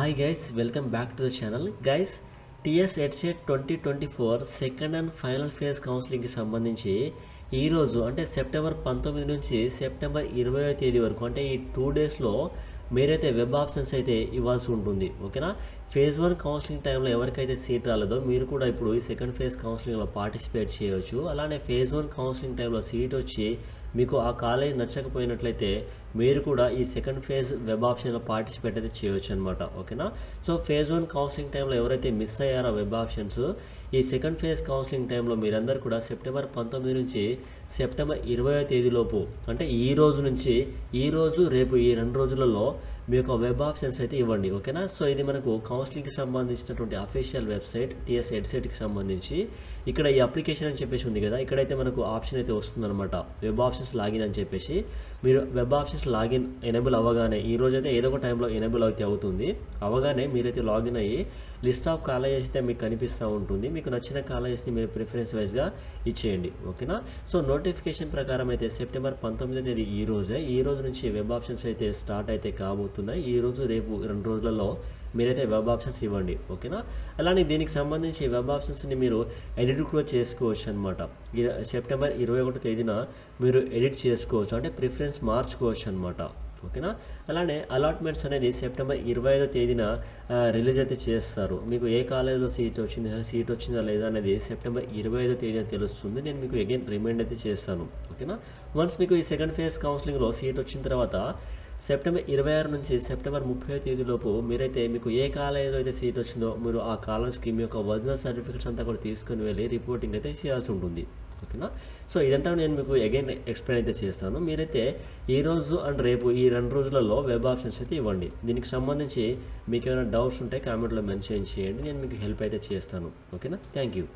Hi guys, welcome back to the channel. Guys, TS EdSET 2024 second and final phase కౌన్సిలింగ్కి సంబంధించి ఈరోజు అంటే September 19 నుంచి సెప్టెంబర్ 20వ తేదీ వరకు అంటే ఈ 2 డేస్లో మీరైతే వెబ్ ఆప్షన్స్ అయితే ఇవ్వాల్సి ఉంటుంది. ఓకేనా? ఫేజ్ 1 కౌన్సిలింగ్ టైంలో ఎవరికైతే సీట్ రాలేదో మీరు కూడా ఇప్పుడు ఈ సెకండ్ ఫేజ్ కౌన్సిలింగ్లో పార్టిసిపేట్ చేయవచ్చు. అలానే ఫేజ్ 1 కౌన్సిలింగ్ టైంలో సీట్ వచ్చి మీకు ఆ కాలేజ్ నచ్చకపోయినట్లయితే మీరు కూడా ఈ సెకండ్ ఫేజ్ వెబ్ ఆప్షన్లో పార్టిసిపేట్ అయితే చేయవచ్చు అనమాట. ఓకేనా? సో ఫేజ్ 1 కౌన్సిలింగ్ టైంలో ఎవరైతే మిస్ అయ్యారో వెబ్ ఆప్షన్స్ ఈ సెకండ్ ఫేజ్ కౌన్సిలింగ్ టైంలో మీరందరూ కూడా సెప్టెంబర్ 19 నుంచి సెప్టెంబర్ 20వ తేదీలోపు అంటే ఈ రోజు నుంచి రేపు ఈ 2 రోజులలో మీ యొక్క వెబ్ ఆప్షన్స్ అయితే ఇవ్వండి. ఓకేనా? సో ఇది మనకు కౌన్సిలింగ్కి సంబంధించినటువంటి అఫీషియల్ వెబ్సైట్ టీఎస్ ఎడ్సెట్కి సంబంధించి ఇక్కడ ఈ అప్లికేషన్ అని చెప్పేసి ఉంది కదా, ఇక్కడైతే మనకు ఆప్షన్ అయితే వస్తుందన్నమాట, వెబ్ ఆప్షన్స్ లాగిన్ అని చెప్పేసి. మీరు వెబ్ ఆప్షన్స్ లాగిన్ ఎనేబుల్ అవ్వగానే ఈ రోజు అయితే ఏదో ఒక టైంలో ఎనేబుల్ అయితే అవుతుంది. అవగానే మీరైతే లాగిన్ అయ్యి లిస్ట్ ఆఫ్ కాలేజెస్ అయితే మీకు కనిపిస్తూ ఉంటుంది. మీకు నచ్చిన కాలేజెస్ని మీరు ప్రిఫరెన్స్ వైజ్గా ఇచ్చేయండి. ఓకేనా? సో నోటిఫికేషన్ ప్రకారం అయితే సెప్టెంబర్ 19వ తేదీ ఈ రోజు నుంచి వెబ్ ఆప్షన్స్ అయితే స్టార్ట్ అయితే కాబోతున్నాయి. ఈ రోజు రేపు 2 రోజులలో మీరైతే వెబ్ ఆప్షన్స్ ఇవ్వండి. ఓకేనా? అలానే దీనికి సంబంధించి వెబ్ ఆప్షన్స్ని మీరు ఎడిట్ కూడా చేసుకోవచ్చు అనమాట. సెప్టెంబర్ 21వ తేదీన మీరు ఎడిట్ చేసుకోవచ్చు, అంటే ప్రిఫరెన్స్ మార్చుకోవచ్చు అనమాట. ఓకేనా? అలానే అలాట్మెంట్స్ అనేది సెప్టెంబర్ 25వ తేదీన రిలీజ్ అయితే చేస్తారు. మీకు ఏ కాలేజీలో సీట్ వచ్చిందా లేదా అనేది సెప్టెంబర్ 25వ తేదీన తెలుస్తుంది. నేను మీకు అగైన్ రిమైండ్ అయితే చేస్తాను. ఓకేనా? వన్స్ మీకు ఈ సెకండ్ ఫేజ్ కౌన్సిలింగ్లో సీట్ వచ్చిన తర్వాత సెప్టెంబర్ 26 నుంచి సెప్టెంబర్ 30వ తేదీలోపు మీరైతే మీకు ఏ కాలేజీలో అయితే సీట్ వచ్చిందో మీరు ఆ కాలేజ్కి మీ యొక్క ఒరిజినల్ సర్టిఫికేట్స్ అంతా కూడా తీసుకుని వెళ్ళి రిపోర్టింగ్ అయితే చేయాల్సి ఉంటుంది. ఓకేనా? సో ఇదంతా నేను మీకు అగైన్ ఎక్స్ప్లెయిన్ అయితే చేస్తాను. మీరైతే ఈ రోజు అండ్ రేపు ఈ 2 రోజులలో వెబ్ ఆప్షన్స్ అయితే ఇవ్వండి. దీనికి సంబంధించి మీకు ఏమైనా డౌట్స్ ఉంటే కామెంట్లో మెన్షన్ చేయండి, నేను మీకు హెల్ప్ అయితే చేస్తాను. ఓకేనా? Thank you.